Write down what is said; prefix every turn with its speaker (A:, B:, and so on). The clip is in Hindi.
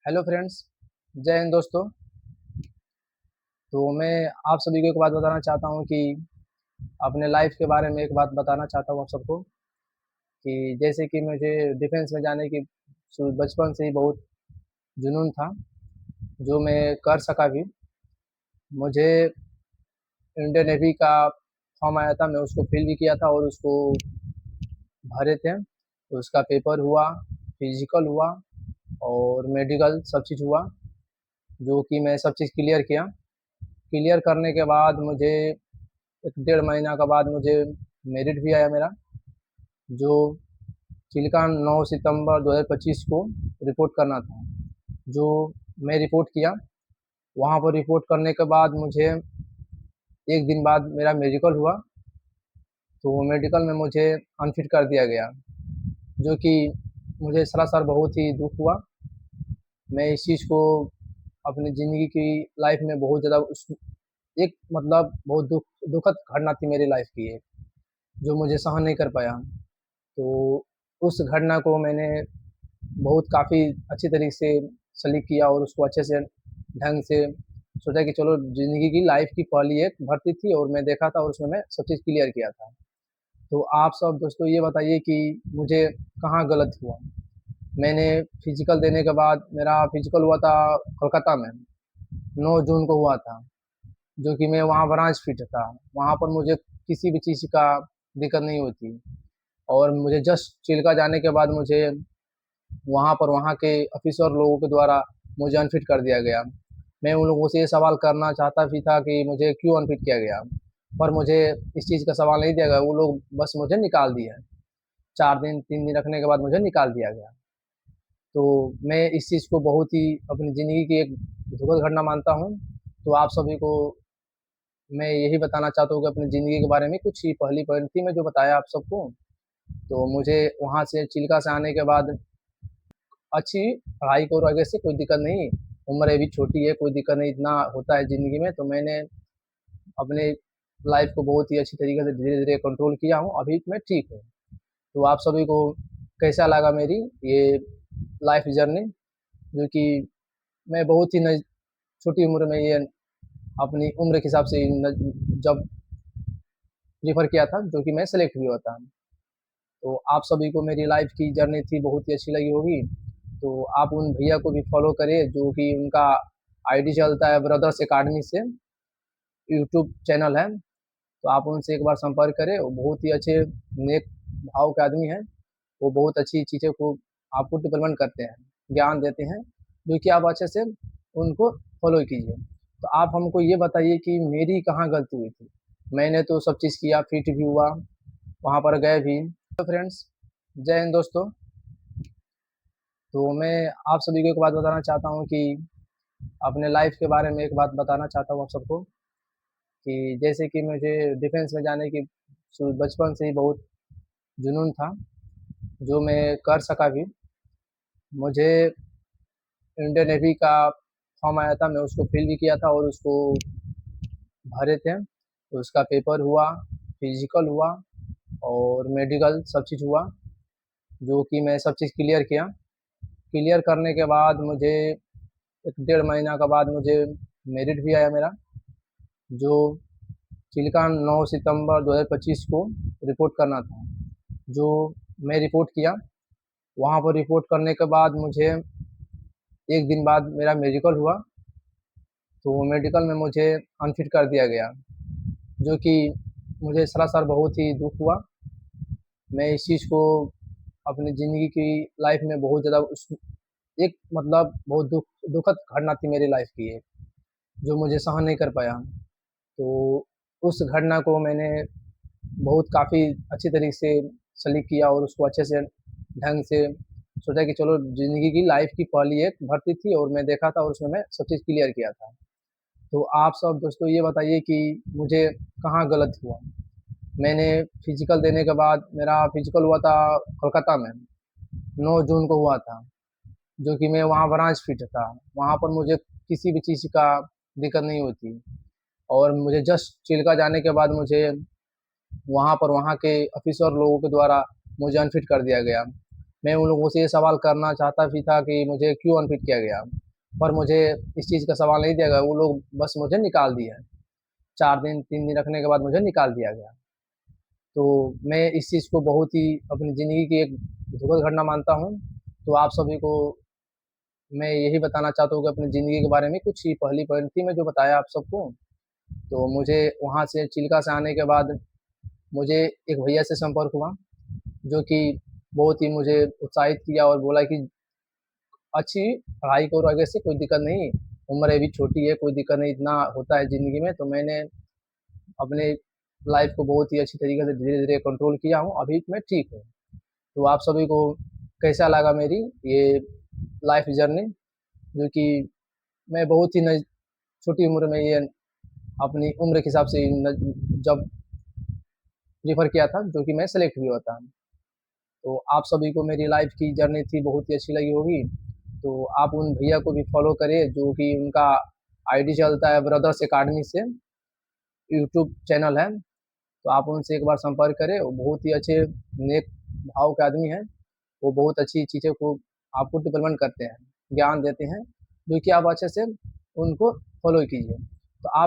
A: Hello friends. जय हिंद दोस्तों। तो मैं आप सभी को एक बात बताना चाहता हूँ कि अपने लाइफ के बारे में एक बात बताना चाहता हूँ आप सबको कि जैसे कि मुझे डिफेंस में जाने की बचपन से ही बहुत जुनून था, जो मैं कर सका भी। मुझे इंडियन नेवी का फॉर्म आया था, मैं उसको फिल भी किया था और उसको भरे थे। तो उसका पेपर हुआ, फिजिकल हुआ और मेडिकल सब चीज़ हुआ, जो कि मैं सब चीज़ क्लियर किया। क्लियर करने के बाद मुझे 1 डेढ़ महीना के बाद मुझे मेरिट भी आया मेरा, जो चिल्का 9 सितंबर 2025 को रिपोर्ट करना था। जो मैं रिपोर्ट किया, वहाँ पर रिपोर्ट करने के बाद मुझे 1 दिन बाद मेरा मेडिकल हुआ। तो मेडिकल में मुझे अनफिट कर दिया गया, जो कि मुझे सरासर बहुत ही दुख हुआ। मैं इस चीज़ को अपनी ज़िंदगी की लाइफ में बहुत ज़्यादा उस एक मतलब बहुत दुखद घटना थी मेरी लाइफ की एक, जो मुझे सहन नहीं कर पाया। तो उस घटना को मैंने बहुत काफ़ी अच्छी तरीके से सलीक किया और उसको अच्छे से ढंग से सोचा कि चलो, ज़िंदगी की लाइफ की पहली एक भर्ती थी और मैं देखा था और उसमें मैं सब चीज़ क्लियर किया था। तो आप सब दोस्तों ये बताइए कि मुझे कहाँ गलत हुआ? मैंने फिजिकल देने के बाद मेरा फिजिकल हुआ था कोलकाता में, 9 जून को हुआ था, जो कि मैं वहाँ ब्रांच फिट था। वहाँ पर मुझे किसी भी चीज़ का दिक्कत नहीं होती और मुझे जस्ट चिल्का जाने के बाद मुझे वहाँ पर वहाँ के ऑफिसर लोगों के द्वारा मुझे अनफिट कर दिया गया। मैं उन लोगों से ये सवाल करना चाहता भी था कि मुझे क्यों अनफिट किया गया? पर मुझे इस चीज़ का सवाल नहीं दिया गया, वो लोग बस मुझे निकाल दिया। 4 दिन 3 दिन रखने के बाद मुझे निकाल दिया गया। तो मैं इस चीज़ को बहुत ही अपनी ज़िंदगी की एक दुखद घटना मानता हूँ। तो आप सभी को मैं यही बताना चाहता हूँ कि अपनी ज़िंदगी के बारे में कुछ ही पहली पंक्ति में जो बताया आप सबको। तो मुझे वहाँ से चिल्का से आने के बाद अच्छी पढ़ाई करो आगे से, कोई दिक्कत नहीं। उम्र अभी छोटी है, कोई दिक्कत नहीं, इतना होता है ज़िंदगी में। तो मैंने अपने लाइफ़ को बहुत ही अच्छी तरीके से धीरे-धीरे कंट्रोल किया हूँ, अभी मैं ठीक हूँ। तो आप सभी को कैसा लगा मेरी ये लाइफ़ जर्नी, जो कि मैं बहुत ही न छोटी उम्र में ये अपनी उम्र के हिसाब से न जब प्रेफ़र किया था, जो कि मैं सेलेक्ट भी हुआ था। तो आप सभी को मेरी लाइफ़ की जर्नी थी बहुत ही अच्छी लगी होगी। तो आप उन भैया को भी फ़ॉलो करिए, जो कि उनका आईडी चलता है ब्रदर्स अकादमी से, यूट्यूब चैनल है। तो आप उनसे एक बार संपर्क करें, वो बहुत ही अच्छे नेक भाव के आदमी हैं। वो बहुत अच्छी चीज़ों को आपको डेवलपमेंट करते हैं, ज्ञान देते हैं, जो कि आप अच्छे से उनको फ़ॉलो कीजिए। तो आप हमको ये बताइए कि मेरी कहाँ गलती हुई थी? मैंने तो सब चीज़ किया, फिट भी हुआ, वहाँ पर गए भी। तो फ्रेंड्स, जय हिंद दोस्तों। तो मैं आप सभी को एक बात बताना चाहता हूँ कि अपने लाइफ़ के बारे में एक बात बताना चाहता हूँ आप सबको कि जैसे कि मुझे डिफेंस में जाने की बचपन से ही बहुत जुनून था, जो मैं कर सका भी। मुझे इंडियन नेवी का फॉर्म आया था, मैं उसको फिल भी किया था और उसको भरे थे। तो उसका पेपर हुआ, फिजिकल हुआ और मेडिकल सब चीज़ हुआ, जो कि मैं सब चीज़ क्लियर किया। क्लियर करने के बाद मुझे 1 डेढ़ महीना के बाद मुझे मेरिट भी आया मेरा, जो चिल्का 9 सितंबर 2025 को रिपोर्ट करना था। जो मैं रिपोर्ट किया, वहाँ पर रिपोर्ट करने के बाद मुझे 1 दिन बाद मेरा मेडिकल हुआ। तो मेडिकल में मुझे अनफिट कर दिया गया, जो कि मुझे सरासर बहुत ही दुख हुआ। मैं इस चीज़ को अपनी ज़िंदगी की लाइफ में बहुत ज़्यादा उस एक मतलब बहुत दुखद घटना थी मेरी लाइफ की एक, जो मुझे सहन नहीं कर पाया। तो उस घटना को मैंने बहुत काफ़ी अच्छी तरीके से सलीक किया और उसको अच्छे से ढंग से सोचा कि चलो, ज़िंदगी की लाइफ की पहली एक भर्ती थी और मैं देखा था और उसमें मैं सब चीज़ क्लियर किया था। तो आप सब दोस्तों ये बताइए कि मुझे कहाँ गलत हुआ? मैंने फिजिकल देने के बाद मेरा फिजिकल हुआ था कोलकाता में, 9 जून को हुआ था, जो कि मैं वहाँ ब्रांच फिट था। वहाँ पर मुझे किसी भी चीज़ का दिक्कत नहीं होती और मुझे जस्ट चिल्का जाने के बाद मुझे वहाँ पर वहाँ के ऑफिसर लोगों के द्वारा मुझे अनफिट कर दिया गया। मैं उन लोगों से ये सवाल करना चाहता भी था कि मुझे क्यों अनफिट किया गया? पर मुझे इस चीज़ का सवाल नहीं दिया गया, वो लोग बस मुझे निकाल दिए। 4 दिन, 3 दिन रखने के बाद मुझे निकाल दिया गया। तो मैं इस चीज़ को बहुत ही अपनी ज़िंदगी की एक दुखद घटना मानता हूँ। तो आप सभी को मैं यही बताना चाहता हूँ कि अपनी ज़िंदगी के बारे में कुछ ही पहली पंक्ति में जो बताया आप सबको, तो मुझे वहाँ से चिल्का से आने के बाद मुझे एक भैया से संपर्क हुआ, जो कि बहुत ही मुझे उत्साहित किया और बोला कि अच्छी पढ़ाई करो आगे से, कोई दिक्कत नहीं, उम्र अभी छोटी है, कोई दिक्कत नहीं, इतना होता है ज़िंदगी में। तो मैंने अपने लाइफ़ को बहुत ही अच्छी तरीके से धीरे-धीरे कंट्रोल किया हूँ, अभी मैं ठीक हूँ। तो आप सभी को कैसा लगा मेरी ये लाइफ़ जर्नी, जो कि मैं बहुत ही न छोटी उम्र में ये अपनी उम्र के हिसाब से न जब प्रेफ़र किया था, जो कि मैं सेलेक्ट भी हुआ था। तो आप सभी को मेरी लाइफ़ की जर्नी थी बहुत ही अच्छी लगी होगी। तो आप उन भैया को भी फ़ॉलो करिए, जो कि उनका आईडी चलता है ब्रदर्स अकादमी से, यूट्यूब चैनल है। तो आप उनसे एक बार संपर्क करें, वो बहुत ही अच्छे नेक भाव के आदमी हैं। वो बहुत अच्छी चीज़ों को आपको डेवलपमेंट करते हैं, ज्ञान देते हैं, जो कि आप अच्छे से उनको फ़ॉलो कीजिए। तो आप